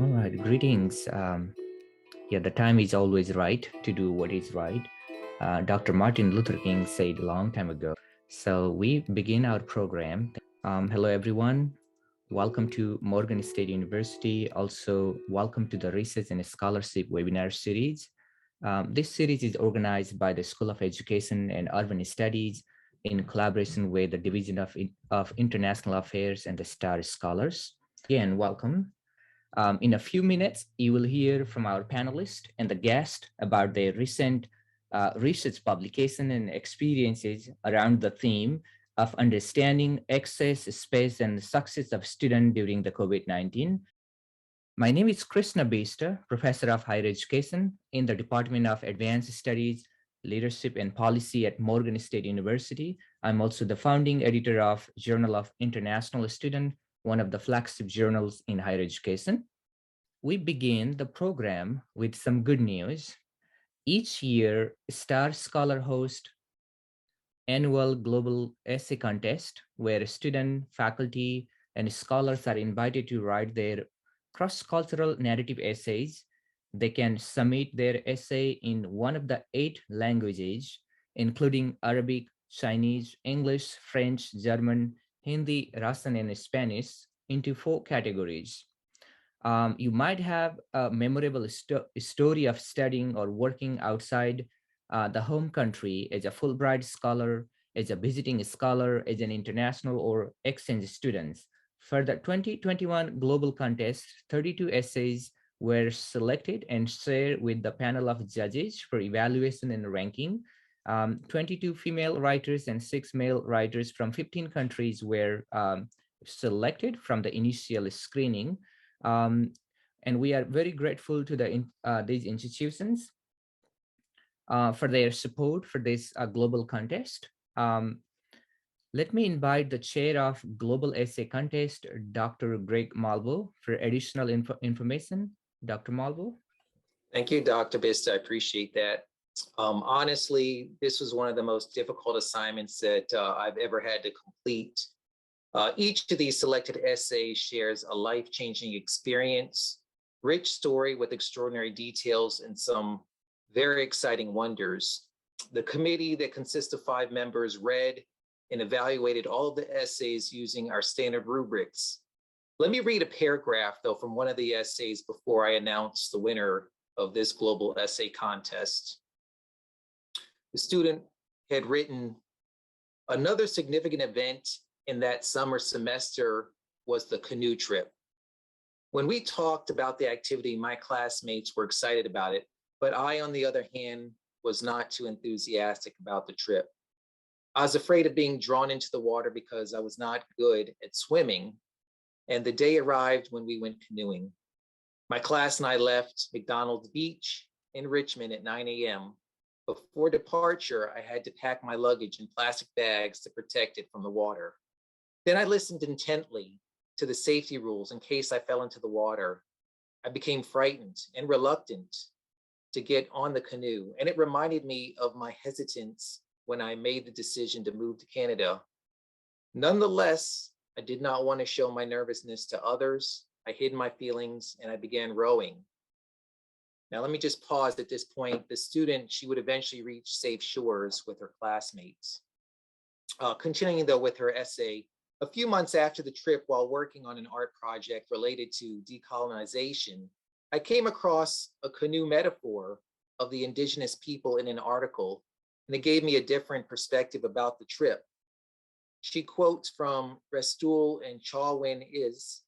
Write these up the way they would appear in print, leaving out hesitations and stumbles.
All right, greetings. Yeah, the time is always right to do what is right. Dr. Martin Luther King said a long time ago. So we begin our program. Hello, everyone. Welcome to Morgan State University. Also, welcome to the Research and Scholarship webinar series. This series is organized by the School of Education and Urban Studies in collaboration with the Division of International Affairs and the STAR Scholars. Again, welcome. In a few minutes, you will hear from our panelists and the guest about their recent research publication and experiences around the theme of understanding access, space, and success of students during the COVID-19. My name is Krishna Bista, Professor of Higher Education in the Department of Advanced Studies, Leadership and Policy at Morgan State University. I'm also the founding editor of Journal of International Student, one of the flagship journals in higher education. We begin the program with some good news. Each year, STAR Scholar hosts annual global essay contest where student, faculty, and scholars are invited to write their cross-cultural narrative essays. They can submit their essay in one of the 8 languages, including Arabic, Chinese, English, French, German, Hindi, Russian, and Spanish into 4 categories. You might have a memorable story of studying or working outside the home country as a Fulbright scholar, as a visiting scholar, as an international or exchange student. For the 2021 global contest, 32 essays were selected and shared with the panel of judges for evaluation and ranking. 22 female writers and 6 male writers from 15 countries were selected from the initial screening. And we are very grateful to these institutions for their support for this global contest. Let me invite the chair of Global Essay Contest, Dr. Greg Malvo, for additional information. Dr. Malvo. Thank you, Dr. Bista. I appreciate that. Honestly, this was one of the most difficult assignments that I've ever had to complete. Each of these selected essays shares a life-changing experience, rich story with extraordinary details and some very exciting wonders. The committee that consists of 5 members read and evaluated all of the essays using our standard rubrics. Let me read a paragraph, though, from one of the essays before I announce the winner of this global essay contest. The student had written, "Another significant event in that summer semester was the canoe trip. When we talked about the activity, my classmates were excited about it, but I, on the other hand, was not too enthusiastic about the trip. I was afraid of being drawn into the water because I was not good at swimming, and the day arrived when we went canoeing. My class and I left McDonald's Beach in Richmond at 9 a.m. Before departure, I had to pack my luggage in plastic bags to protect it from the water. Then I listened intently to the safety rules in case I fell into the water. I became frightened and reluctant to get on the canoe, and it reminded me of my hesitance when I made the decision to move to Canada. Nonetheless, I did not want to show my nervousness to others. I hid my feelings and I began rowing." Now, let me just pause at this point. The student, she would eventually reach safe shores with her classmates. Continuing, though, with her essay, a few months after the trip, while working on an art project related to decolonization, I came across a canoe metaphor of the indigenous people in an article, and it gave me a different perspective about the trip. She quotes from Restul and Chalwin is,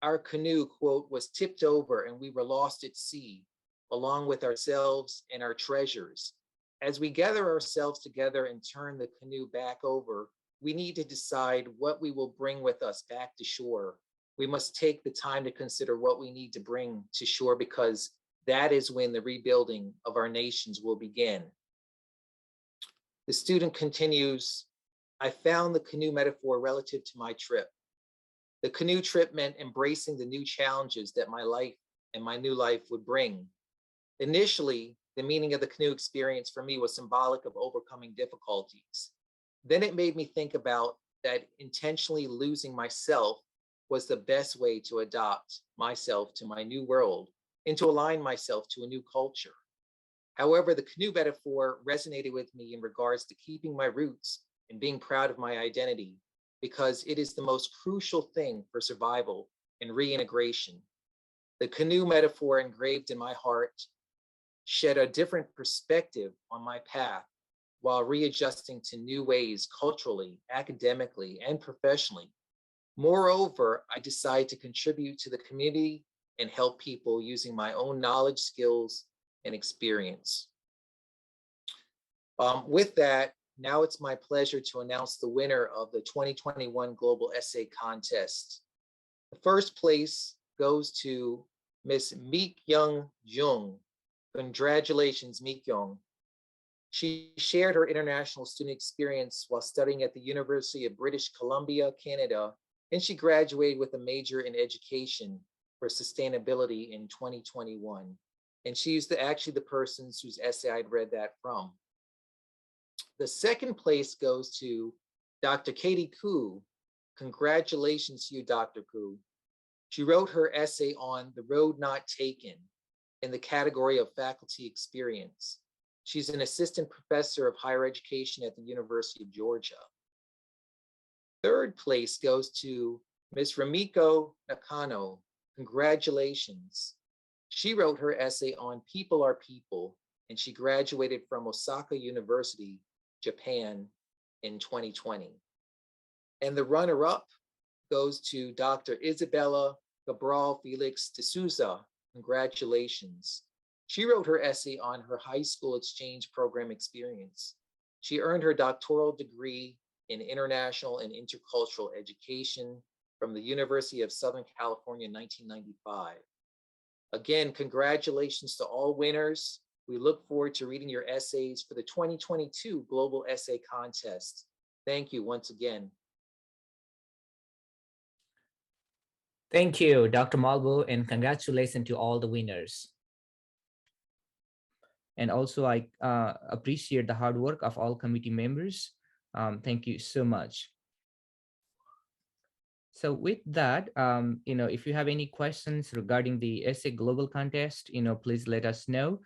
"Our canoe," quote, "was tipped over and we were lost at sea, along with ourselves and our treasures. As we gather ourselves together and turn the canoe back over, we need to decide what we will bring with us back to shore. We must take the time to consider what we need to bring to shore because that is when the rebuilding of our nations will begin." The student continues, "I found the canoe metaphor relative to my trip. The canoe trip meant embracing the new challenges that my life and my new life would bring. Initially, the meaning of the canoe experience for me was symbolic of overcoming difficulties. Then it made me think about that intentionally losing myself was the best way to adopt myself to my new world and to align myself to a new culture. However, the canoe metaphor resonated with me in regards to keeping my roots and being proud of my identity, because it is the most crucial thing for survival and reintegration. The canoe metaphor engraved in my heart shed a different perspective on my path while readjusting to new ways culturally, academically, and professionally. Moreover, I decided to contribute to the community and help people using my own knowledge, skills, and experience. With that, now it's my pleasure to announce the winner of the 2021 Global Essay Contest. The first place goes to Miss Meek Young Jung. Congratulations, Meek Young. She shared her international student experience while studying at the University of British Columbia, Canada, and she graduated with a major in education for sustainability in 2021. And she's actually the person whose essay I'd read that from. The second place goes to Dr. Katie Koo. Congratulations to you, Dr. Koo. She wrote her essay on The Road Not Taken in the category of faculty experience. She's an assistant professor of higher education at the University of Georgia. Third place goes to Ms. Ramiko Nakano. Congratulations. She wrote her essay on People Are People, and she graduated from Osaka University, Japan in 2020. And the runner-up goes to Dr. Isabella Cabral Felix de Souza. Congratulations. She wrote her essay on her high school exchange program experience. She earned her doctoral degree in international and intercultural education from the University of Southern California in 1995. Again, congratulations to all winners. We look forward to reading your essays for the 2022 Global Essay Contest. Thank you once again. Thank you, Dr. Malvo, and congratulations to all the winners. And also, I appreciate the hard work of all committee members. Thank you so much. So with that, if you have any questions regarding the essay global contest, please let us know.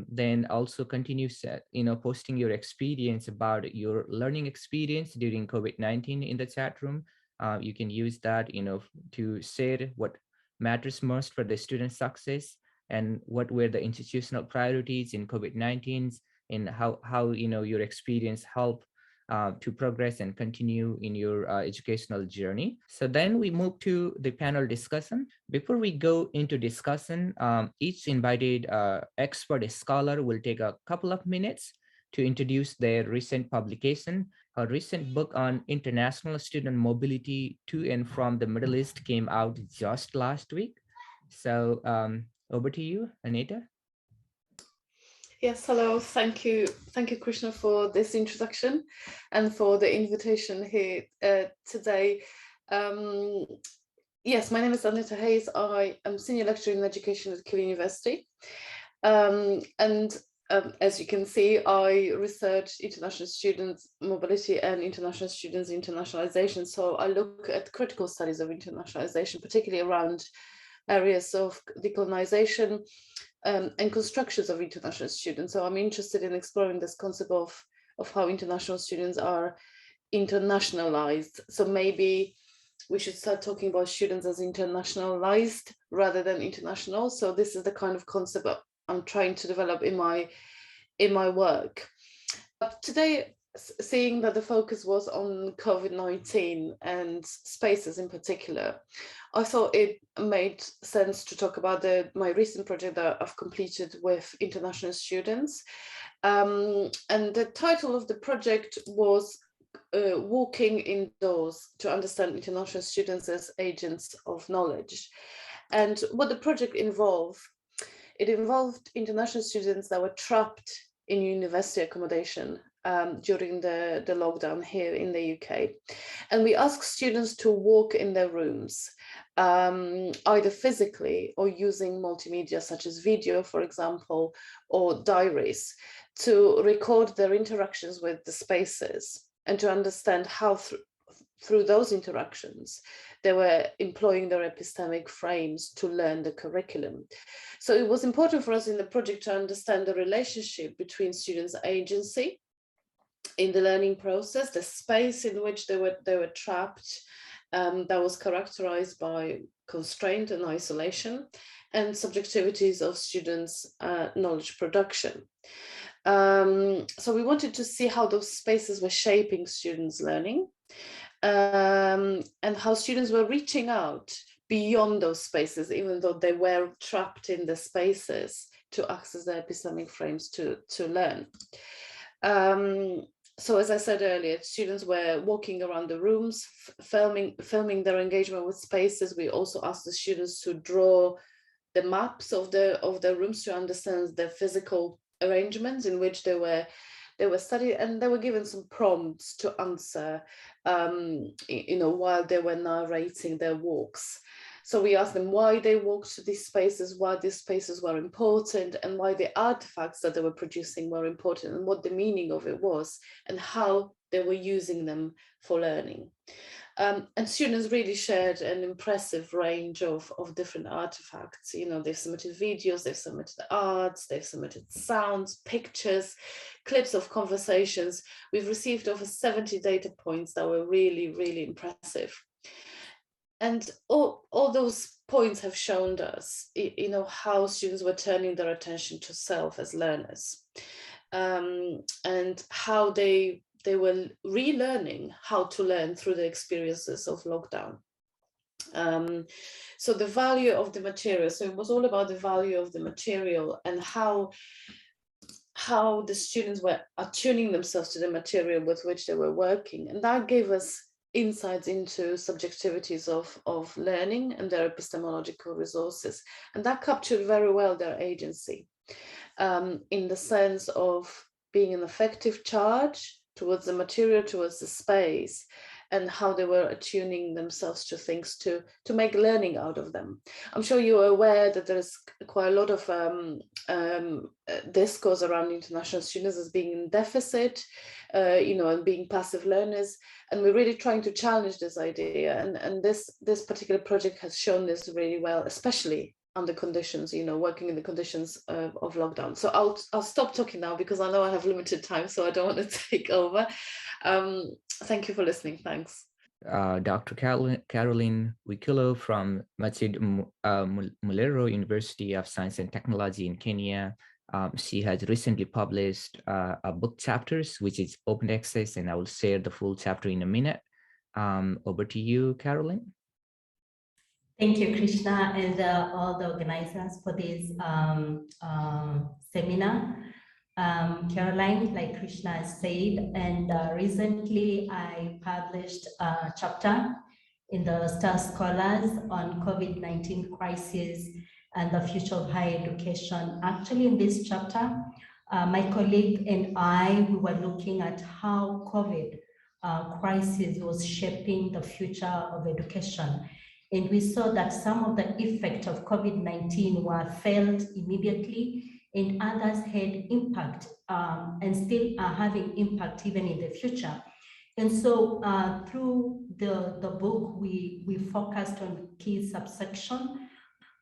Then also continue posting your experience about your learning experience during COVID-19 in the chat room. You can use that, to share what matters most for the student success and what were the institutional priorities in COVID-19 and how your experience helped to progress and continue in your educational journey. So then we move to the panel discussion. Before we go into discussion, each invited expert scholar will take a couple of minutes to introduce their recent publication. A recent book on international student mobility to and from the Middle East came out just last week. So over to you, Anita. Yes, hello. Thank you, Krishna, for this introduction and for the invitation here today. Yes, my name is Anita Hayes. I am senior lecturer in education at Keele University. As you can see, I research international students mobility and international students internationalization. So I look at critical studies of internationalization, particularly around areas of decolonization and constructions of international students. So I'm interested in exploring this concept of how international students are internationalized. So maybe we should start talking about students as internationalized rather than international. So this is the kind of concept I'm trying to develop in my work. Today, seeing that the focus was on COVID-19 and spaces in particular, I thought it made sense to talk about my recent project that I've completed with international students. And the title of the project was Walking Indoors to Understand International Students as Agents of Knowledge. And what the project involved, it involved international students that were trapped in university accommodation during the lockdown here in the UK. And we asked students to walk in their rooms, either physically or using multimedia such as video, for example, or diaries, to record their interactions with the spaces and to understand how through those interactions, they were employing their epistemic frames to learn the curriculum. So it was important for us in the project to understand the relationship between students' agency in the learning process, the space in which they were trapped, that was characterized by constraint and isolation, and subjectivities of students' knowledge production. So we wanted to see how those spaces were shaping students' learning, and how students were reaching out beyond those spaces, even though they were trapped in the spaces, to access their epistemic frames to learn. So as I said earlier, students were walking around the rooms, filming their engagement with spaces. We also asked the students to draw the maps of the rooms to understand the physical arrangements in which they were studied, and they were given some prompts to answer, while they were narrating their walks. So we asked them why they walked to these spaces, why these spaces were important, and why the artifacts that they were producing were important, and what the meaning of it was, and how they were using them for learning. And students really shared an impressive range of different artifacts. They've submitted videos, they've submitted arts, they've submitted sounds, pictures, clips of conversations. We've received over 70 data points that were really, really impressive. And all those points have shown us, how students were turning their attention to self as learners, and how they were relearning how to learn through the experiences of lockdown. So the value of the material. So it was all about the value of the material and how the students were attuning themselves to the material with which they were working, and that gave us insights into subjectivities of learning and their epistemological resources. And that captured very well their agency, in the sense of being an effective charge towards the material, towards the space, and how they were attuning themselves to things to make learning out of them. I'm sure you are aware that there is quite a lot of discourse around international students as being in deficit, and being passive learners. And we're really trying to challenge this idea. And this particular project has shown this really well, especially under conditions, working in the conditions of lockdown. So I'll stop talking now, because I know I have limited time, so I don't want to take over. Thank you for listening. Thanks. Dr. Carolyn Wikilow from Masjid Mulero University of Science and Technology in Kenya. She has recently published a book chapters, which is open access, and I will share the full chapter in a minute. Over to you, Carolyn. Thank you, Krishna, and all the organizers for this seminar. Caroline, like Krishna has said, and recently I published a chapter in the Star Scholars on COVID-19 crisis and the future of higher education. Actually, in this chapter, my colleague and I, we were looking at how COVID crisis was shaping the future of education. And we saw that some of the effects of COVID-19 were felt immediately, and others had impact and still are having impact even in the future. And so through the book, we focused on key subsections.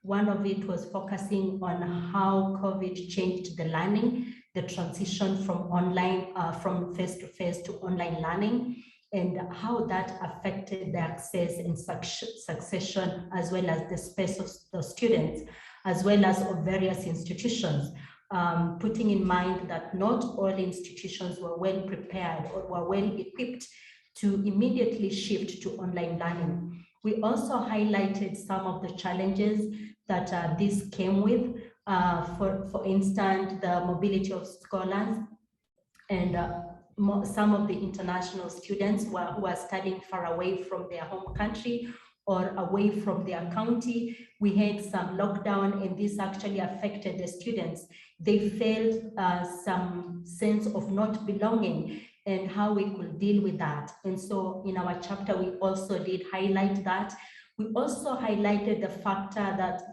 One of it was focusing on how COVID changed the learning, the transition from online, from face-to-face to online learning, and how that affected the access and succession, as well as the space of the students, as well as of various institutions, putting in mind that not all institutions were well prepared or were well equipped to immediately shift to online learning. We also highlighted some of the challenges that this came with, for instance, the mobility of scholars and some of the international students who are studying far away from their home country or away from their county. We had some lockdown, and this actually affected the students. They felt some sense of not belonging and how we could deal with that. And so in our chapter, we also did highlight that. We also highlighted the factor that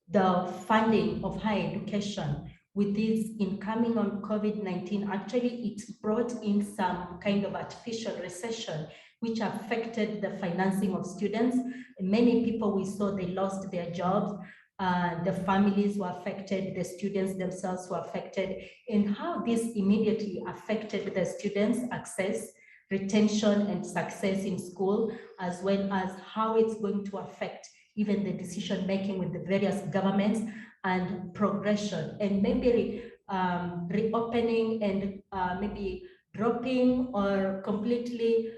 the funding of higher education with this incoming on COVID-19, actually it brought in some kind of artificial recession which affected the financing of students. Many people we saw, they lost their jobs. The families were affected, the students themselves were affected, and how this immediately affected the students' access, retention, and success in school, as well as how it's going to affect even the decision making with the various governments and progression, and maybe reopening and maybe dropping or completely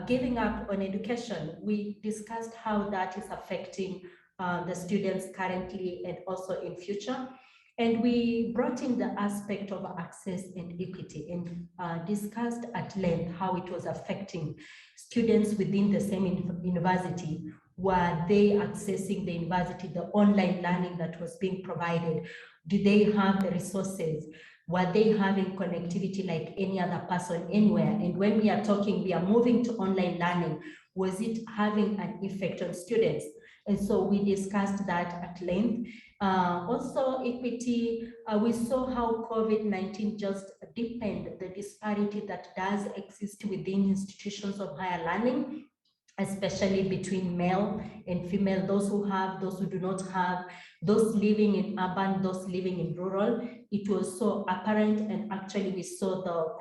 giving up on education. We discussed how that is affecting the students currently and also in future. And we brought in the aspect of access and equity and discussed at length how it was affecting students within the same university. Were they accessing the university, the online learning that was being provided? Do they have the resources? Were they having connectivity like any other person anywhere? And when we are talking, we are moving to online learning, was it having an effect on students? And so we discussed that at length. Also equity, we saw how COVID-19 just deepened the disparity that does exist within institutions of higher learning, especially between male and female, those who have, those who do not have, those living in urban, those living in rural. It was so apparent, and actually we saw the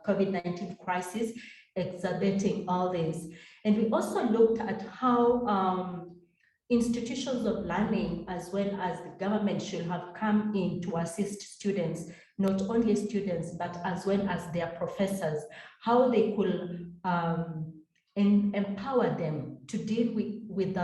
COVID-19 crisis exacerbating all this. And we also looked at how institutions of learning as well as the government should have come in to assist students, not only students, but as well as their professors, how they could and empower them to deal with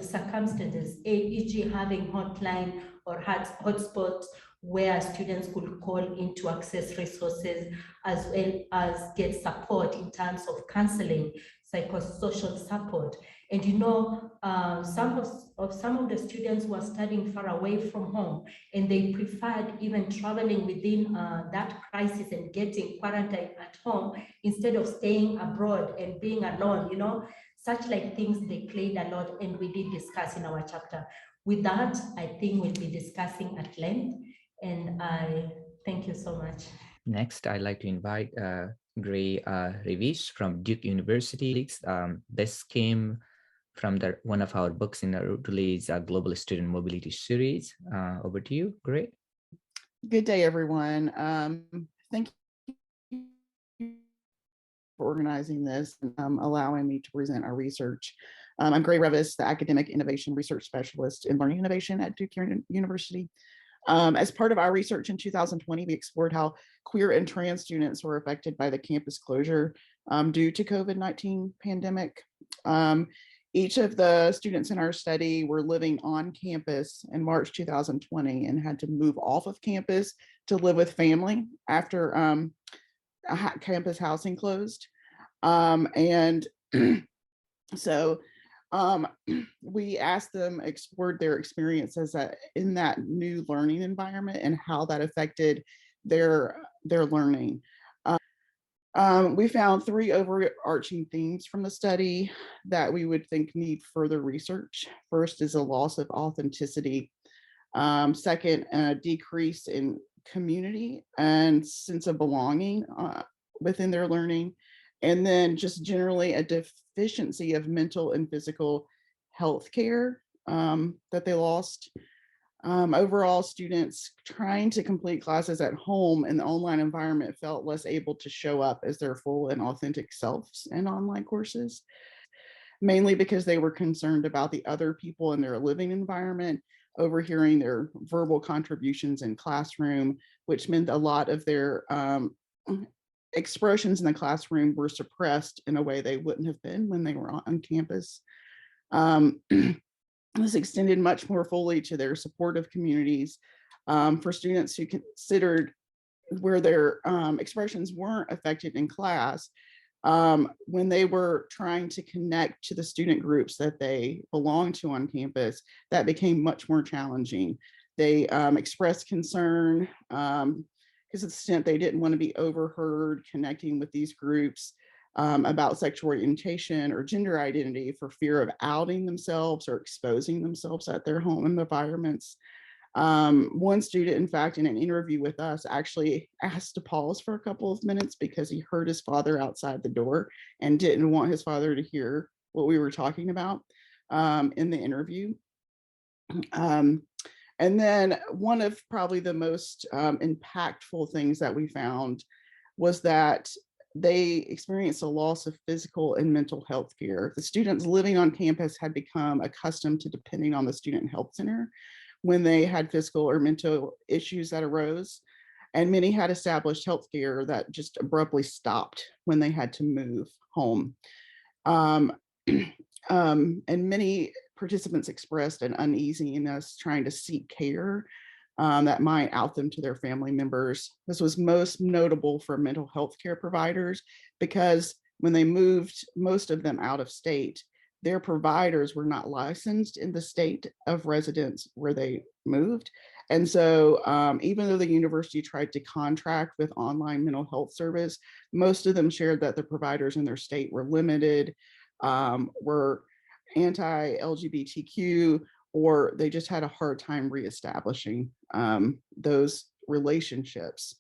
circumstances, e.g. having hotline or hotspots where students could call in to access resources, as well as get support in terms of counseling, psychosocial support. And you know, some of the students were studying far away from home, and they preferred even traveling within that crisis and getting quarantined at home instead of staying abroad and being alone, you know, such like things they played a lot, and we did discuss in our chapter. With that, I think we'll be discussing at length, and I thank you so much. Next, I'd like to invite Reiss from Duke University. This came from one of our books in our release, Global Student Mobility Series. Over to you, Gray. Good day, everyone. Thank you for organizing this and allowing me to present our research. I'm Gray Reiss, the Academic Innovation Research Specialist in Learning Innovation at Duke University. As part of our research in 2020, we explored how queer and trans students were affected by the campus closure due to COVID-19 pandemic. Each of the students in our study were living on campus in March 2020 and had to move off of campus to live with family after campus housing closed. We asked them, explored their experiences in that new learning environment and how that affected their learning. We found three overarching themes from the study that we would think need further research. First is a loss of authenticity. Second, a decrease in community and sense of belonging within their learning. And then just generally a deficiency of mental and physical health care that they lost. Overall, students trying to complete classes at home in the online environment felt less able to show up as their full and authentic selves in online courses, mainly because they were concerned about the other people in their living environment, overhearing their verbal contributions in classroom, which meant a lot of their expressions in the classroom were suppressed in a way they wouldn't have been when they were on campus. This extended much more fully to their supportive communities for students who considered where their expressions weren't affected in class. When they were trying to connect to the student groups that they belonged to on campus, that became much more challenging. They expressed concern because to the extent they didn't want to be overheard connecting with these groups about sexual orientation or gender identity for fear of outing themselves or exposing themselves at their home environments. One student, in fact, in an interview with us, actually asked to pause for a couple of minutes because he heard his father outside the door and didn't want his father to hear what we were talking about in the interview. And then one of probably the most impactful things that we found was that they experienced a loss of physical and mental health care. The students living on campus had become accustomed to depending on the student health center when they had physical or mental issues that arose. And many had established health care that just abruptly stopped when they had to move home. And many participants expressed an uneasiness trying to seek care that might out them to their family members. This was most notable for mental health care providers because when they moved, most of them out of state, their providers were not licensed in the state of residence where they moved. And so even though the university tried to contract with online mental health service, most of them shared that the providers in their state were limited, were anti-LGBTQ, or they just had a hard time reestablishing those relationships.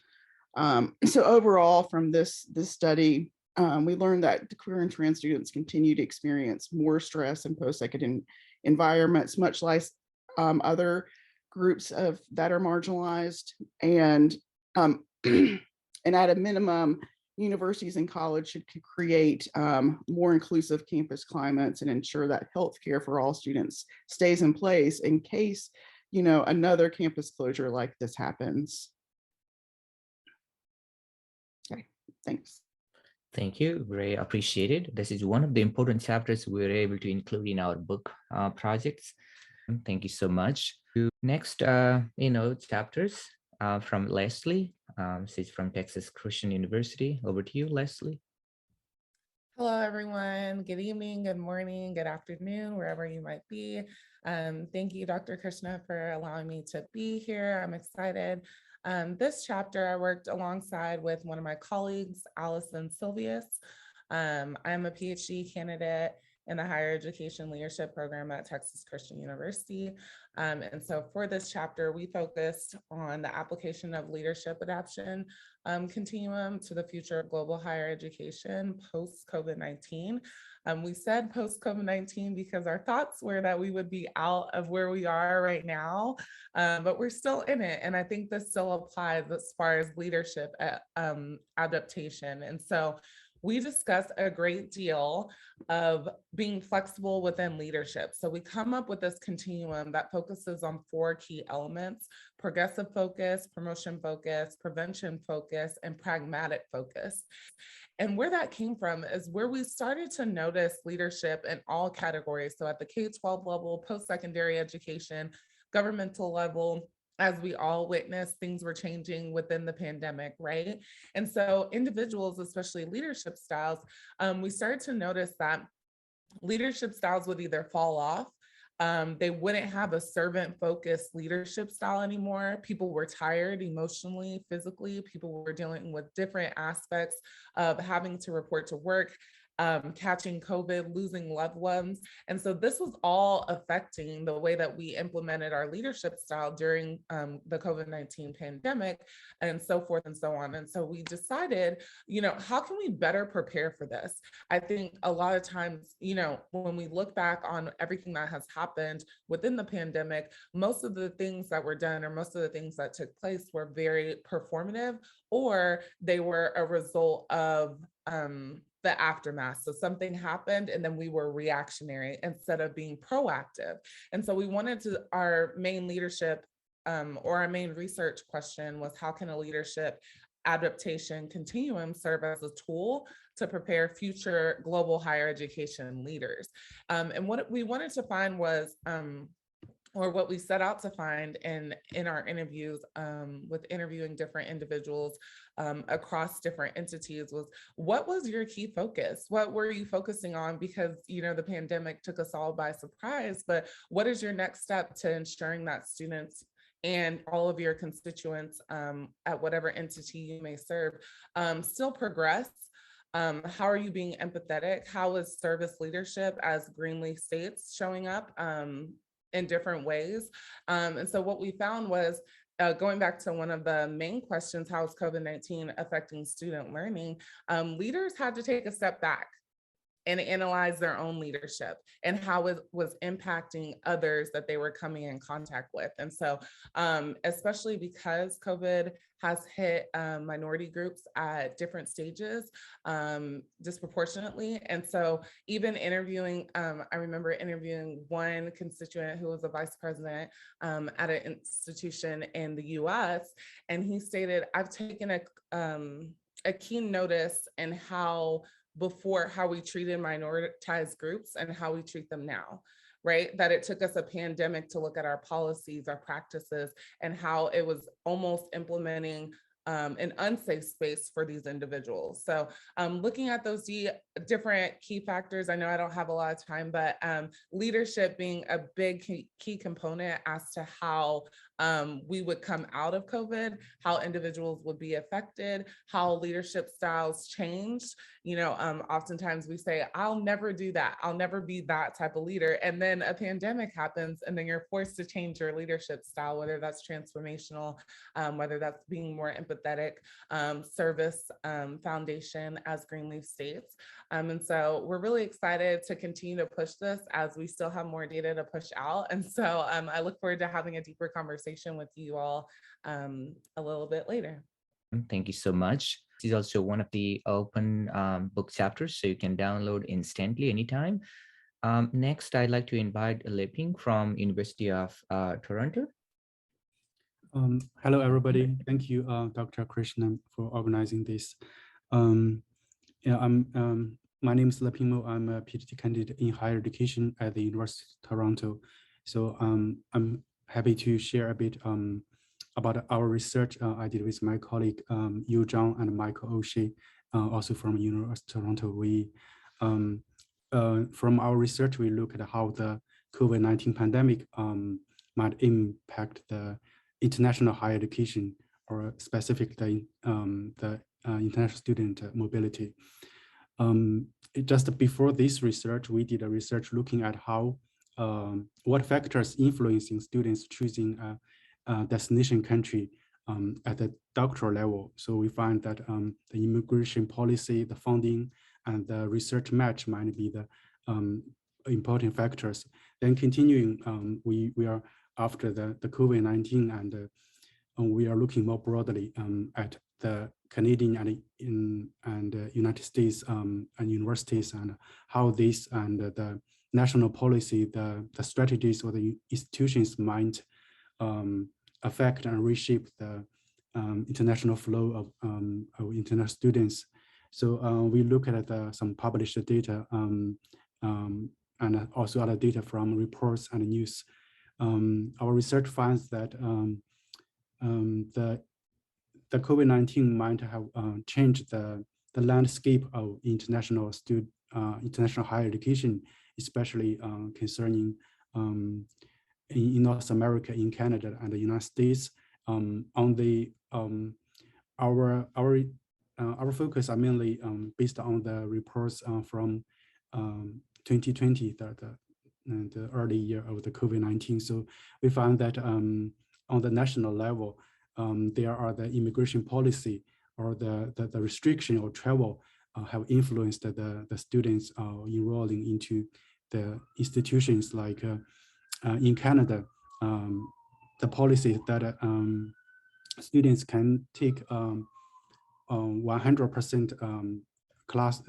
So overall, from this study, we learned that queer and trans students continue to experience more stress in post-secondary environments, much like other groups that are marginalized. And and at a minimum, universities and college should create more inclusive campus climates and ensure that healthcare for all students stays in place in case, another campus closure like this happens. Okay, thanks. Thank you, very appreciated. This is one of the important chapters we were able to include in our book projects. Thank you so much. Next, chapters from Leslie. She's from Texas Christian University. Over to you, Leslie. Hello, everyone. Good evening, good morning, good afternoon, wherever you might be. Thank you, Dr. Krishna, for allowing me to be here. I'm excited. This chapter, I worked alongside with one of my colleagues, Allison Silvius. I'm a PhD candidate in the Higher Education Leadership Program at Texas Christian University. And so for this chapter, we focused on the application of leadership adaptation continuum to the future of global higher education post-COVID-19. We said post-COVID-19 because our thoughts were that we would be out of where we are right now, but we're still in it. And I think this still applies as far as leadership adaptation. And so we discuss a great deal of being flexible within leadership. So we come up with this continuum that focuses on 4 key elements: progressive focus, promotion focus, prevention focus, and pragmatic focus. And where that came from is where we started to notice leadership in all categories. So at the K-12 level, post-secondary education, governmental level, as we all witnessed, things were changing within the pandemic, right? And so individuals, especially leadership styles, we started to notice that leadership styles would either fall off, they wouldn't have a servant-focused leadership style anymore. People were tired emotionally, physically. People were dealing with different aspects of having to report to work, catching COVID, losing loved ones. And so this was all affecting the way that we implemented our leadership style during the COVID-19 pandemic, and so forth and so on. And so we decided, how can we better prepare for this? I think a lot of times, when we look back on everything that has happened within the pandemic, most of the things that were done or most of the things that took place were very performative, or they were a result of the aftermath. So something happened and then we were reactionary instead of being proactive. And so we wanted our main leadership or our main research question was, how can a leadership adaptation continuum serve as a tool to prepare future global higher education leaders? And what we wanted to find was, or what we set out to find in our interviews with interviewing different individuals across different entities, was, what was your key focus? What were you focusing on? Because, the pandemic took us all by surprise, but what is your next step to ensuring that students and all of your constituents at whatever entity you may serve still progress? How are you being empathetic? How is service leadership, as Greenlee states, showing up? in different ways. And so what we found was, going back to one of the main questions, how is COVID-19 affecting student learning? Leaders had to take a step back and analyze their own leadership and how it was impacting others that they were coming in contact with. And so, especially because COVID has hit minority groups at different stages disproportionately. And so even interviewing, I remember interviewing one constituent who was a vice president at an institution in the US, and he stated, I've taken a keen notice in how we treated minoritized groups and how we treat them now, right? That it took us a pandemic to look at our policies, our practices, and how it was almost implementing an unsafe space for these individuals. So looking at those different key factors, I know I don't have a lot of time, but leadership being a big key component as to how we would come out of COVID, how individuals would be affected, how leadership styles changed. You know, oftentimes we say, I'll never do that. I'll never be that type of leader. And then a pandemic happens and then you're forced to change your leadership style, whether that's transformational, whether that's being more empathetic, service foundation, as Greenleaf states. And so we're really excited to continue to push this as we still have more data to push out. And so I look forward to having a deeper conversation with you all a little bit later. Thank you so much. This is also one of the open book chapters, so you can download instantly anytime. Next, I'd like to invite Leping from University of Toronto. Hello, everybody. Thank you, Dr. Krishna, for organizing this. My name is Leping Mo. I'm a PhD candidate in higher education at the University of Toronto. So I'm happy to share a bit about our research I did with my colleague Yu Zhang and Michael O'Shea, also from University of Toronto. We, from our research, we look at how the COVID-19 pandemic might impact the international higher education, or specifically the international student mobility. Just before this research, we did a research looking at how what factors influencing students choosing a destination country at the doctoral level. So we find that the immigration policy, the funding, and the research match might be the important factors. Then continuing, we are after the COVID-19, and we are looking more broadly at the Canadian and United States and universities, and how this and the national policy, the strategies or the institutions might affect and reshape the international flow of international students. So we look at some published data and also other data from reports and news. Our research finds that the COVID-19 might have changed the landscape of international higher education, especially concerning in North America, in Canada, and the United States. Our focus are mainly based on the reports from 2020, the early year of the COVID-19. So we found that on the national level, there are the immigration policy or the restriction or travel have influenced the students enrolling into the institutions. Like in Canada, the policy that students can take 100% class,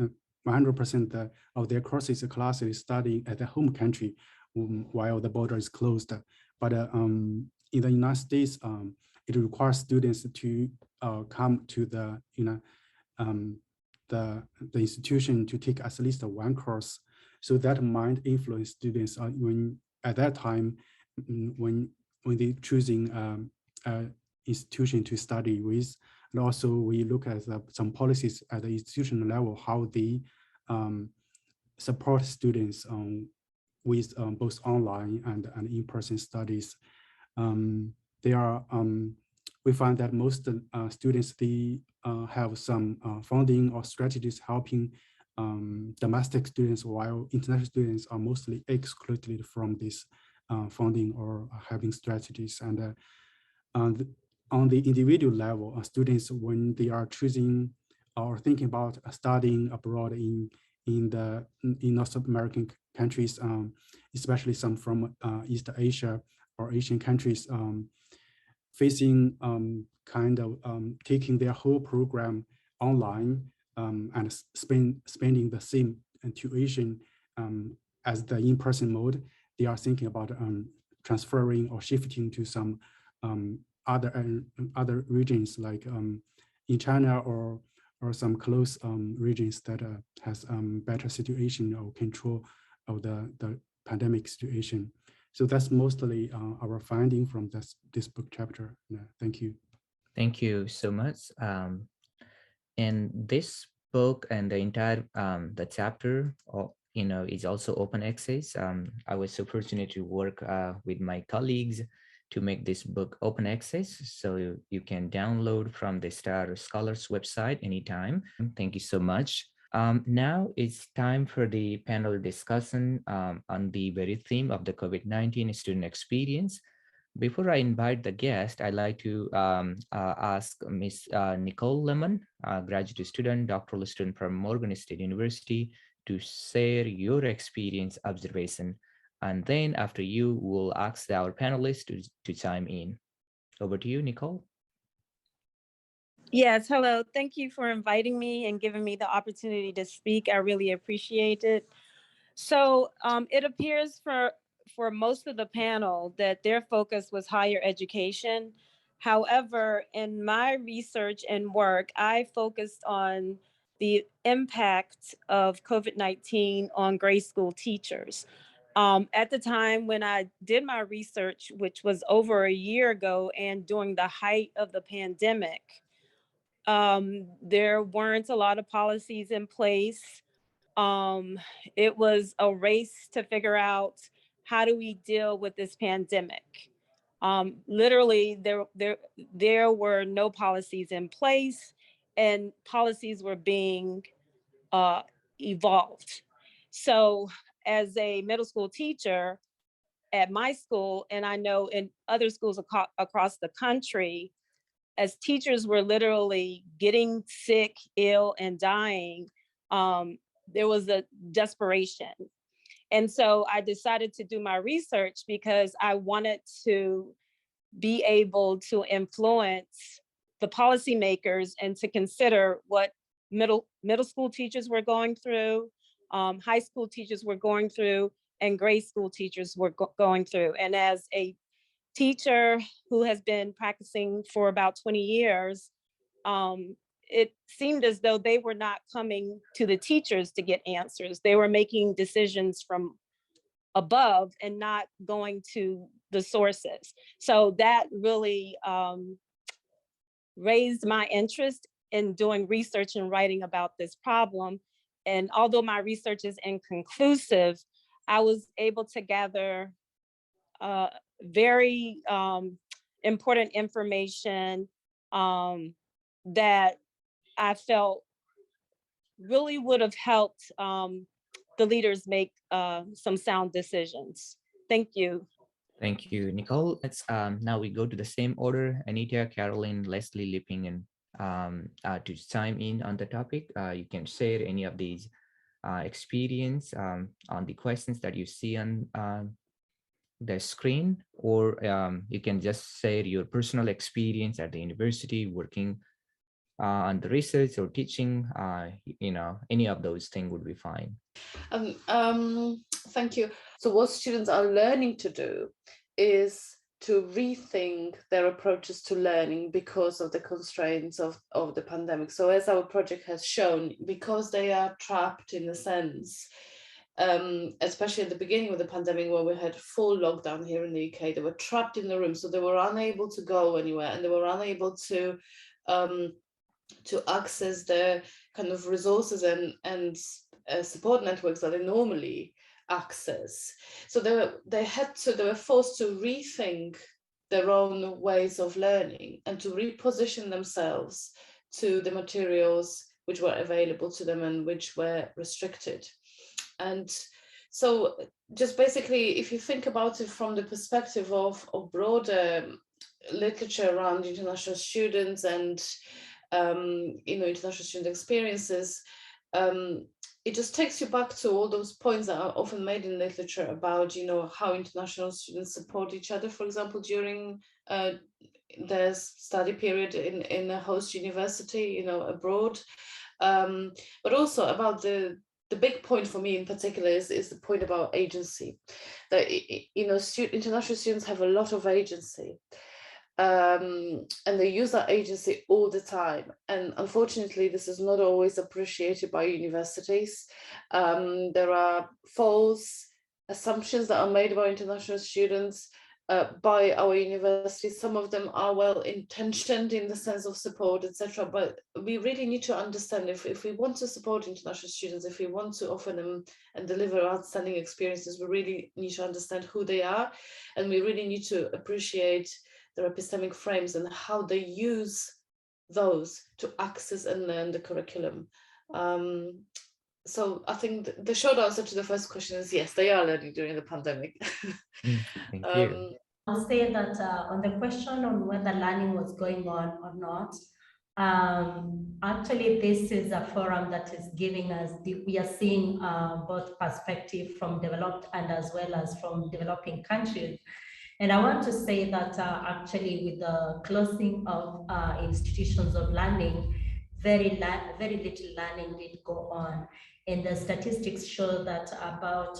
100% of their classes studying at the home country while the border is closed. But in the United States, it requires students to come to the institution to take at least one course. So that might influence students when at that time when they choosing institution to study with. And also we look at some policies at the institutional level, how they support students with both online and in-person studies. We find that most students, they have some funding or strategies helping domestic students, while international students are mostly excluded from this funding or having strategies. And on the individual level, students, when they are choosing or thinking about studying abroad in North American countries, especially some from East Asia or Asian countries, facing kind of taking their whole program online and spending the same tuition as the in-person mode, they are thinking about transferring or shifting to some other regions, like in China or some close regions that has better situation or control of the pandemic situation. So that's mostly our finding from this book chapter. Thank you. Thank you so much. And this book and the entire the chapter, is also open access. I was so fortunate to work with my colleagues to make this book open access, so you can download from the Star Scholars website anytime. Thank you so much. Now it's time for the panel discussion on the very theme of the COVID-19 student experience. Before I invite the guest, I'd like to ask Ms. Nicole Lemon, graduate student, doctoral student from Morgan State University, to share your experience observation. And then after you, we'll ask our panelists to chime in. Over to you, Nicole. Yes, hello. Thank you for inviting me and giving me the opportunity to speak. I really appreciate it. So it appears for most of the panel that their focus was higher education. However, in my research and work, I focused on the impact of COVID-19 on grade school teachers. At the time when I did my research, which was over a year ago and during the height of the pandemic, there weren't a lot of policies in place. It was a race to figure out, how do we deal with this pandemic? Literally, there were no policies in place, and policies were being evolved. So as a middle school teacher at my school, and I know in other schools across the country, as teachers were literally getting sick, ill, and dying, there was a desperation. And so I decided to do my research because I wanted to be able to influence the policymakers and to consider what middle school teachers were going through, high school teachers were going through, and grade school teachers were going through. And as a teacher who has been practicing for about 20 years, it seemed as though they were not coming to the teachers to get answers. They were making decisions from above and not going to the sources. So that really raised my interest in doing research and writing about this problem. And although my research is inconclusive, I was able to gather very important information that I felt really would have helped the leaders make some sound decisions. Thank you. Thank you, Nicole. Let's now we go to the same order. Anita, Carolyn, Leslie, Lipping, and to chime in on the topic. You can share any of these experience on the questions that you see on the screen, or you can just share your personal experience at the university working on the research or teaching. Any of those things would be fine. Thank you. So what students are learning to do is to rethink their approaches to learning because of the constraints of the pandemic. So as our project has shown, because they are trapped in a sense, especially at the beginning of the pandemic where we had full lockdown here in the UK, they were trapped in the room, so they were unable to go anywhere, and they were unable to access the kind of resources and support networks that they normally access. So they were forced to rethink their own ways of learning and to reposition themselves to the materials which were available to them and which were restricted. And So just basically, if you think about it from the perspective of broader literature around international students and international student experiences, it just takes you back to all those points that are often made in literature about, how international students support each other, for example, during their study period in a host university, abroad. But also about the big point for me in particular is the point about agency. That, international students have a lot of agency. And they use that agency all the time, and unfortunately this is not always appreciated by universities. There are false assumptions that are made about international students by our universities. Some of them are well intentioned in the sense of support, etc., but we really need to understand, if we want to support international students, if we want to offer them and deliver outstanding experiences, we really need to understand who they are, and we really need to appreciate their epistemic frames and how they use those to access and learn the curriculum. So I think the short answer to the first question is yes, they are learning during the pandemic. Thank you. I'll say that on the question on whether learning was going on or not, actually this is a forum that is giving us, we are seeing both perspective from developed and as well as from developing countries. And I want to say that actually with the closing of institutions of learning, very little learning did go on. And the statistics show that about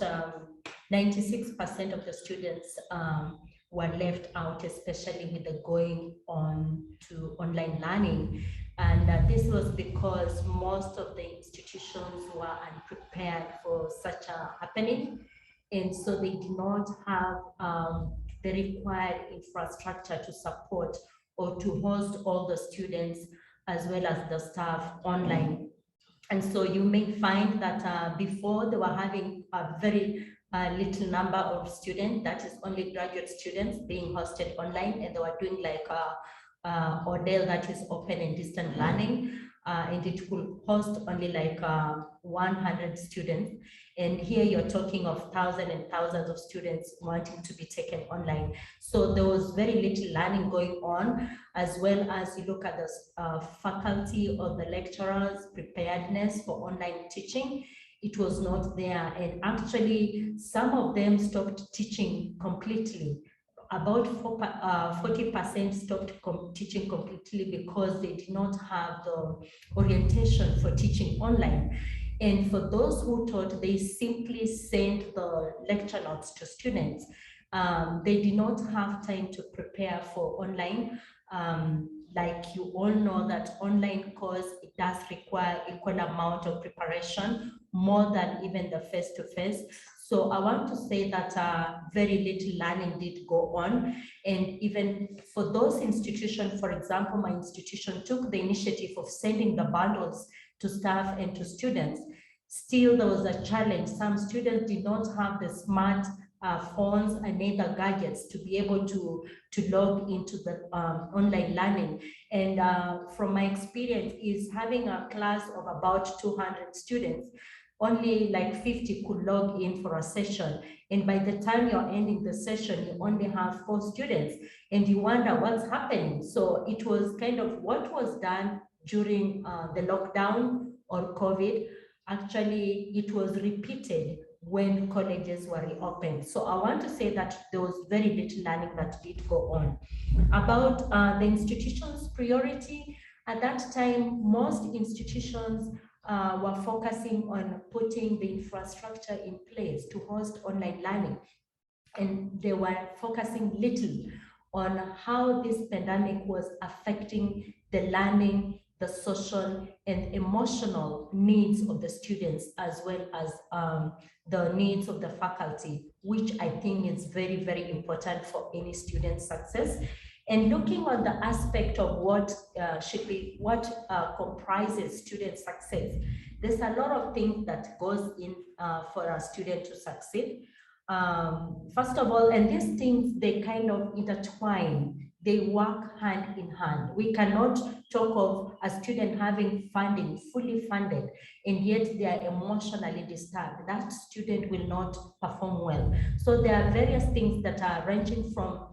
96% of the students were left out, especially with the going on to online learning. And this was because most of the institutions were unprepared for such a happening. And so they did not have the required infrastructure to support or to host all the students as well as the staff online. And so you may find that before they were having a very little number of students, that is only graduate students being hosted online, and they were doing like a model that is open and distant learning, and it could host only like 100 students. And here you're talking of thousands and thousands of students wanting to be taken online. So there was very little learning going on, as well as you look at the faculty or the lecturers' preparedness for online teaching. It was not there. And actually, some of them stopped teaching completely. About 40% stopped teaching completely because they did not have the orientation for teaching online. And for those who taught, they simply sent the lecture notes to students. They did not have time to prepare for online. Like you all know that online course, it does require equal amount of preparation, more than even the face-to-face. So I want to say that very little learning did go on. And even for those institutions, for example, my institution took the initiative of sending the bundles to staff and to students. Still, there was a challenge. Some students did not have the smart phones and other gadgets to be able to log into the online learning. And from my experience is having a class of about 200 students, only like 50 could log in for a session. And by the time you're ending the session, you only have 4 students and you wonder what's happening. So it was kind of what was done during the lockdown or COVID. Actually, it was repeated when colleges were reopened. So I want to say that there was very little learning that did go on. About the institution's priority, at that time, most institutions were focusing on putting the infrastructure in place to host online learning. And they were focusing little on how this pandemic was affecting the learning, the social and emotional needs of the students, as well as the needs of the faculty, which I think is very, very important for any student success. And looking on the aspect of what comprises student success, there's a lot of things that goes in for a student to succeed. First of all, and these things, they kind of intertwine. they work hand in hand. We cannot talk of a student having funding, fully funded, and yet they are emotionally disturbed. That student will not perform well. So there are various things that are ranging from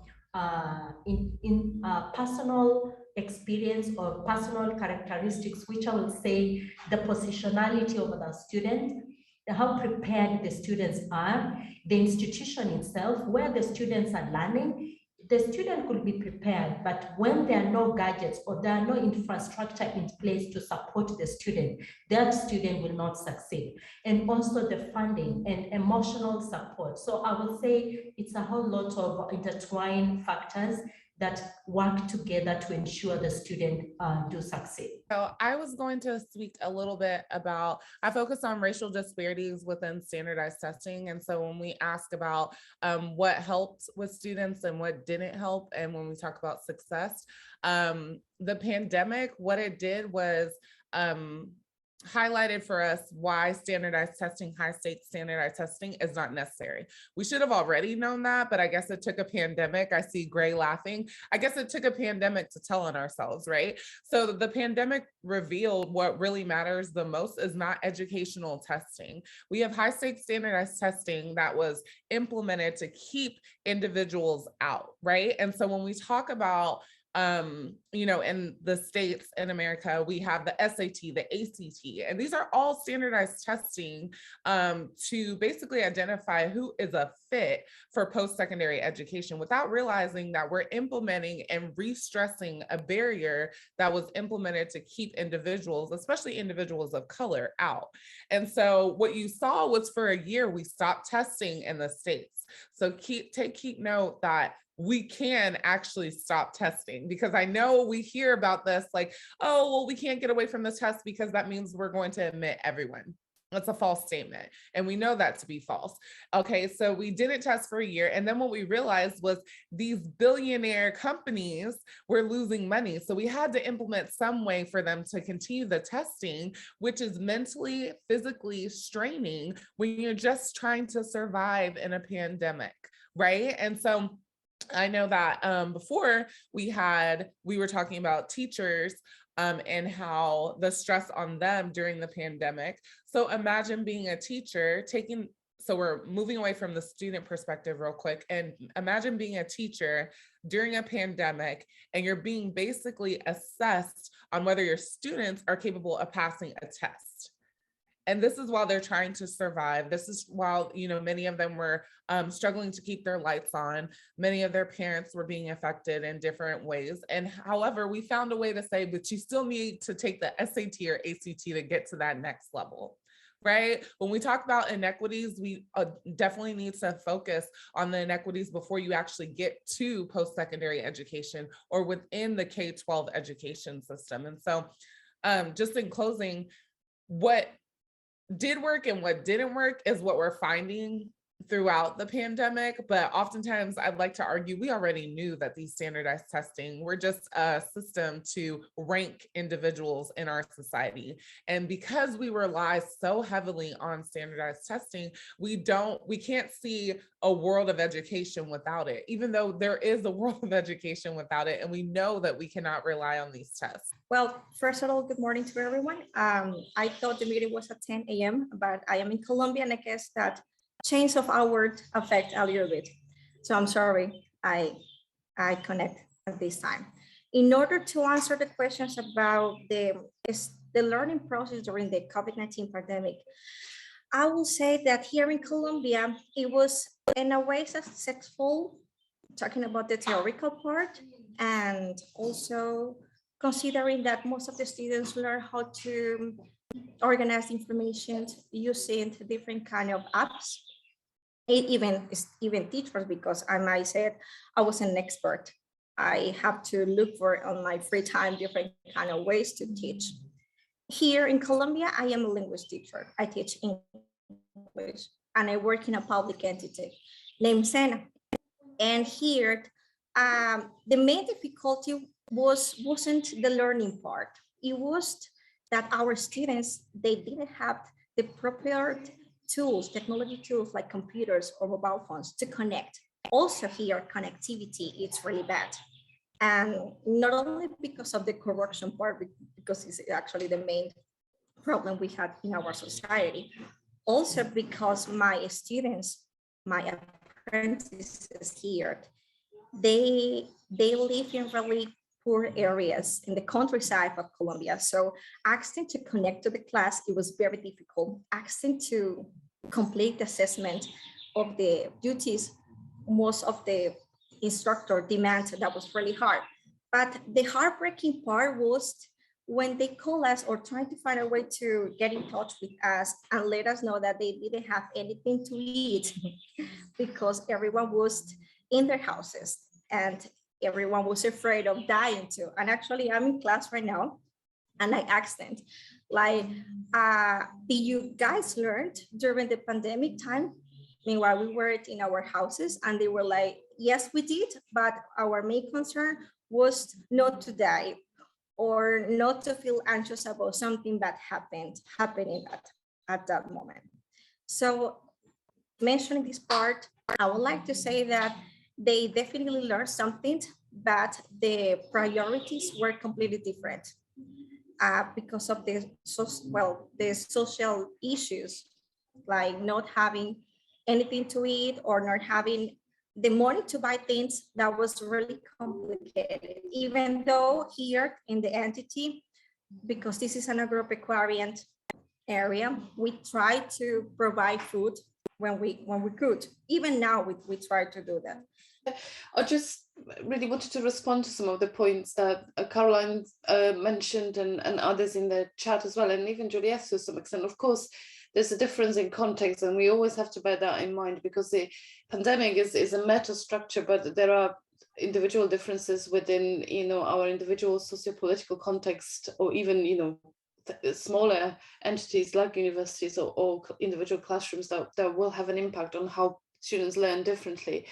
personal experience or personal characteristics, which I will say the positionality of the student, how prepared the students are, the institution itself, where the students are learning. The student could be prepared, but when there are no gadgets or there are no infrastructure in place to support the student, that student will not succeed. And also the funding and emotional support. So I would say it's a whole lot of intertwined factors that work together to ensure the student do succeed. So I was going to speak a little bit about, I focus on racial disparities within standardized testing. And so when we ask about what helped with students and what didn't help, and when we talk about success, the pandemic, what it did was highlighted for us why standardized testing, high stakes standardized testing is not necessary. We should have already known that, but I guess it took a pandemic. I see Gray laughing. I guess it took a pandemic to tell on ourselves, right? So the pandemic revealed what really matters the most is not educational testing. We have high stakes standardized testing that was implemented to keep individuals out, right? And so when we talk about you know, in the States in America, we have the SAT, the ACT, and these are all standardized testing to basically identify who is a fit for post-secondary education without realizing that we're implementing and re-stressing a barrier that was implemented to keep individuals, especially individuals of color, out. And so what you saw was for a year, we stopped testing in the States. So keep note that we can actually stop testing, because I know we hear about this like, oh, well, we can't get away from the test because that means we're going to admit everyone. That's a false statement. And we know that to be false. Okay, so we didn't test for a year. And then what we realized was these billionaire companies were losing money. So we had to implement some way for them to continue the testing, which is mentally, physically straining when you're just trying to survive in a pandemic, right? And so I know that before we were talking about teachers and how the stress on them during the pandemic. So imagine being a teacher so we're moving away from the student perspective real quick, and imagine being a teacher during a pandemic and you're being basically assessed on whether your students are capable of passing a test. And this is while they're trying to survive. This is while, you know, many of them were struggling to keep their lights on. Many of their parents were being affected in different ways. And however, we found a way to say, but you still need to take the SAT or ACT to get to that next level, right? When we talk about inequities, we definitely need to focus on the inequities before you actually get to post-secondary education or within the K-12 education system. And so just in closing, what did work and what didn't work is what we're finding throughout the pandemic. But oftentimes I'd like to argue we already knew that these standardized testing were just a system to rank individuals in our society. And because we rely so heavily on standardized testing, we can't see a world of education without it, even though there is a world of education without it. And we know that we cannot rely on these tests. Well, first of all, good morning to everyone. I thought the meeting was at 10 a.m., but I am in Colombia, and I guess that change of hour affect a little bit. So I'm sorry, I connect at this time. In order to answer the questions about the learning process during the COVID-19 pandemic, I will say that here in Colombia, it was in a way successful, talking about the theoretical part, and also considering that most of the students learn how to organize information using different kind of apps. Even teachers, because I might say I was an expert. I have to look for on my free time different kind of ways to teach. Here in Colombia, I am a language teacher. I teach English, and I work in a public entity named SENA. And here, the main difficulty wasn't the learning part. It was that our students, they didn't have the proper tools, technology tools like computers or mobile phones to connect. Also here, connectivity, it's really bad. And not only because of the corruption part, because it's actually the main problem we had in our society, also because my students, my apprentices here, they live in really poor areas in the countryside of Colombia. So asking to connect to the class, it was very difficult. Asking to complete the assessment of the duties, most of the instructor demands, that was really hard. But the heartbreaking part was when they call us or trying to find a way to get in touch with us and let us know that they didn't have anything to eat because everyone was in their houses and everyone was afraid of dying too. And actually, I'm in class right now, and I asked them, like, did you guys learn during the pandemic time? Meanwhile, we were in our houses, and they were like, yes, we did, but our main concern was not to die or not to feel anxious about something that happening at that moment. So mentioning this part, I would like to say that they definitely learned something, but the priorities were completely different because of the social issues, like not having anything to eat or not having the money to buy things. That was really complicated, even though here in the entity, because this is an agropecuarian area, we try to provide food when we could. Even now, we try to do that. I just really wanted to respond to some of the points that Caroline mentioned and others in the chat as well, and even Juliette to some extent. Of course, there's a difference in context, and we always have to bear that in mind, because the pandemic is a meta structure, but there are individual differences within, our individual socio-political context, or even, smaller entities like universities or individual classrooms that will have an impact on how students learn differently.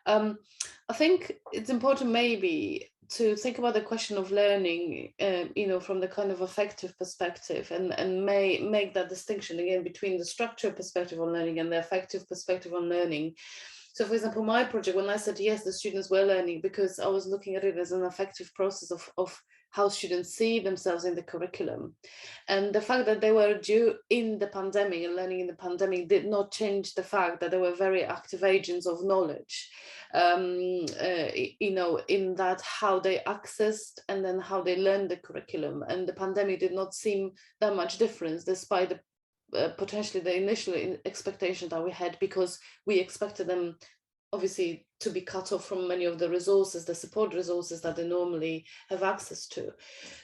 I think it's important maybe to think about the question of learning, from the kind of affective perspective, and make that distinction again between the structural perspective on learning and the affective perspective on learning. So, for example, my project, when I said yes, the students were learning, because I was looking at it as an affective process of how students see themselves in the curriculum. And the fact that they were due in the pandemic and learning in the pandemic did not change the fact that they were very active agents of knowledge, in that how they accessed and then how they learned the curriculum. And the pandemic did not seem that much difference, despite the potentially the initial expectation that we had, because we expected them obviously to be cut off from many of the resources, the support resources that they normally have access to.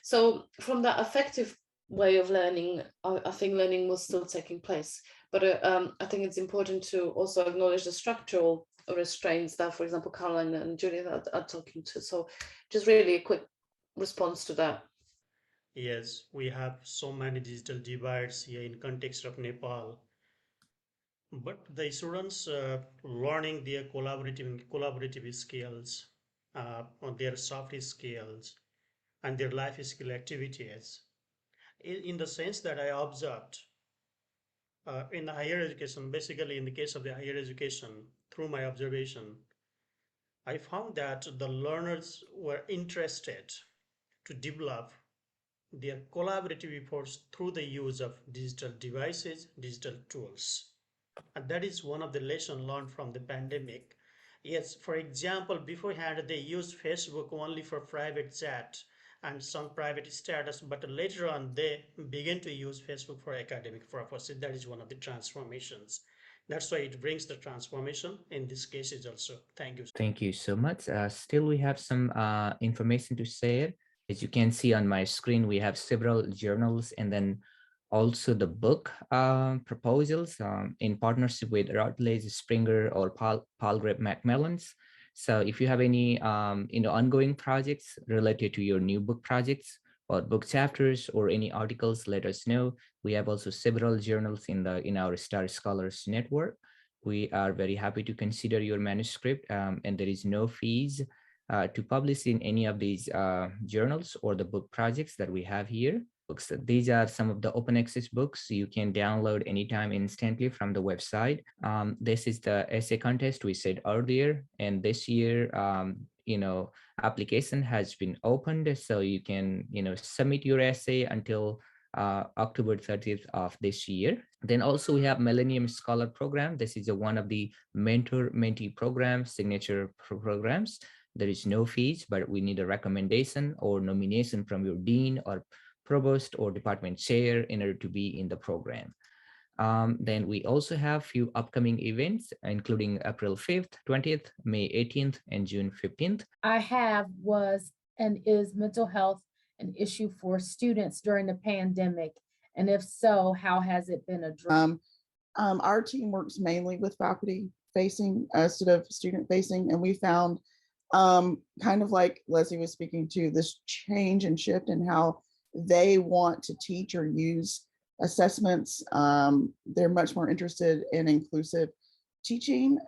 So from that affective way of learning, I think learning was still taking place. But I think it's important to also acknowledge the structural restraints that, for example, Caroline and Julia are talking to. So just really a quick response to that. Yes, we have so many digital divides here in context of Nepal. But the students learning their collaborative skills, on their soft skills, and their life skill activities, in the sense that I observed in the higher education, basically in the case of the higher education, through my observation, I found that the learners were interested to develop their collaborative efforts through the use of digital devices, digital tools. And that is one of the lessons learned from the pandemic. Yes, for example, beforehand they used Facebook only for private chat and some private status, but later on they began to use Facebook for academic purposes. That is one of the transformations. That's why it brings the transformation in this case is also. Thank you. Thank you so much. Still, we have some information to share. As you can see on my screen, we have several journals and then also the book proposals in partnership with Routledge, Springer, or Palgrave Macmillans. So if you have any ongoing projects related to your new book projects or book chapters or any articles, let us know. We have also several journals in our Star Scholars network. We are very happy to consider your manuscript, and there is no fees to publish in any of these journals or the book projects that we have here. Books. These are some of the open access books you can download anytime instantly from the website. This is the essay contest we said earlier, and this year, application has been opened, so you can, submit your essay until October 30th of this year. Then also we have Millennium Scholar Program. This is one of the mentor-mentee programs, signature programs. There is no fees, but we need a recommendation or nomination from your dean or provost or department chair in order to be in the program. Then we also have few upcoming events, including April 5th, 20th, May 18th, and June 15th. I have was and is mental health an issue for students during the pandemic? And if so, how has it been addressed? Our team works mainly with faculty facing instead of student facing, and we found kind of like Leslie was speaking to, this change and shift in how they want to teach or use assessments. They're much more interested in inclusive teaching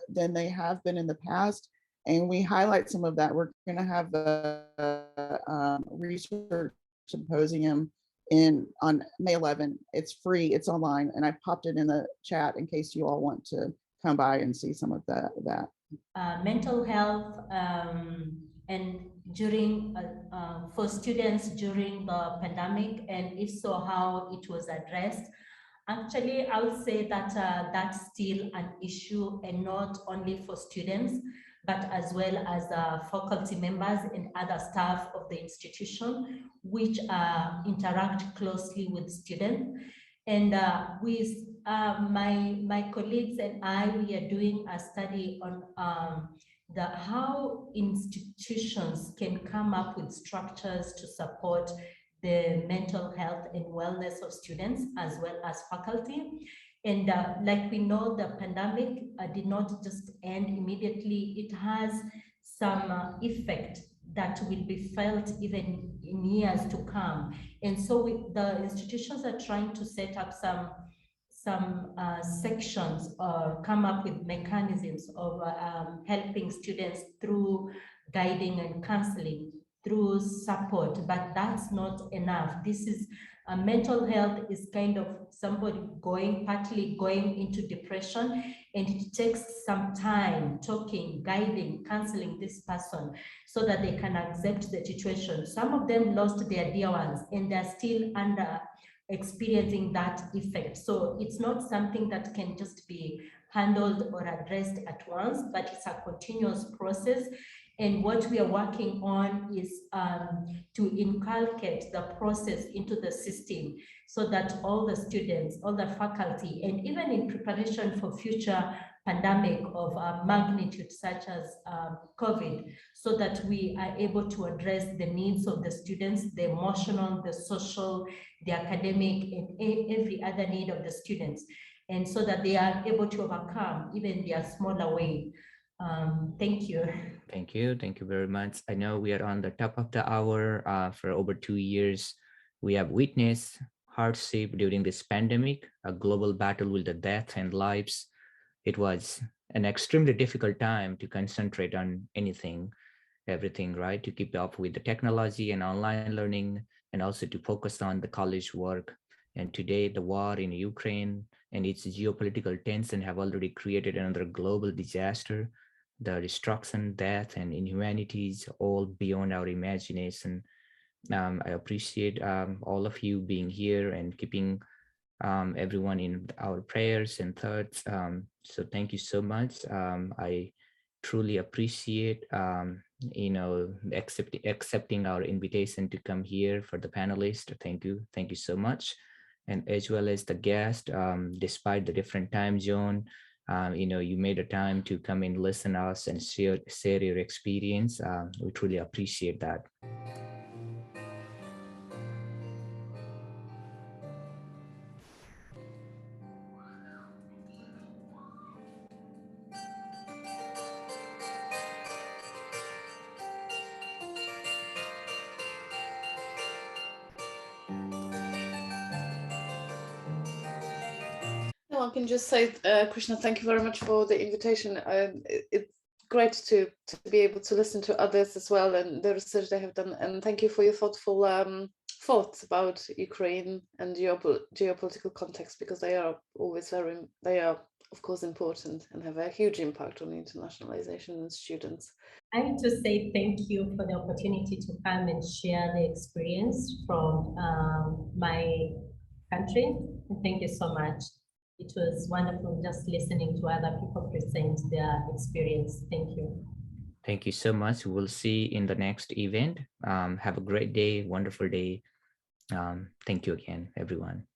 than they have been in the past. And we highlight some of that. We're going to have a research symposium on May 11. It's free, it's online, and I popped it in the chat in case you all want to come by and see some of that. Mental health and during for students during the pandemic, and if so, how it was addressed. Actually, I would say that that's still an issue, and not only for students, but as well as faculty members and other staff of the institution, which interact closely with students. And with my colleagues and I, we are doing a study on how institutions can come up with structures to support the mental health and wellness of students as well as faculty. And like we know, the pandemic did not just end immediately. It has some effect that will be felt even in years to come. And so the institutions are trying to set up some sections or come up with mechanisms of helping students through guiding and counseling, through support, but that's not enough. This is mental health is kind of somebody partly going into depression, and it takes some time talking, guiding, counseling this person so that they can accept the situation. Some of them lost their dear ones and they're still experiencing that effect. So it's not something that can just be handled or addressed at once, but it's a continuous process. And what we are working on is to inculcate the process into the system so that all the students, all the faculty, and even in preparation for future pandemic of magnitude such as COVID, so that we are able to address the needs of the students, the emotional, the social, the academic, and every other need of the students. And so that they are able to overcome even their smaller way. Thank you. Thank you very much. I know we are on the top of the hour. For over 2 years, we have witnessed hardship during this pandemic, a global battle with the death and lives. It was an extremely difficult time to concentrate on everything, right? To keep up with the technology and online learning, and also to focus on the college work. And today, the war in Ukraine and its geopolitical tension have already created another global disaster. The destruction, death, and inhumanities all beyond our imagination. I appreciate all of you being here and keeping everyone in our prayers and thoughts. So thank you so much. I truly appreciate accepting our invitation to come here for the panelists. Thank you so much. And as well as the guest, despite the different time zone, you made a time to come and listen to us and share your experience. We truly appreciate that. I can just say, Krishna, thank you very much for the invitation. It's great to be able to listen to others as well and the research they have done. And thank you for your thoughtful thoughts about Ukraine and geopolitical context, because they are of course, important and have a huge impact on internationalization and students. I need to say thank you for the opportunity to come and share the experience from my country. Thank you so much. It was wonderful just listening to other people present their experience. Thank you. Thank you so much. We'll see you in the next event. Have a great day, wonderful day. Thank you again, everyone.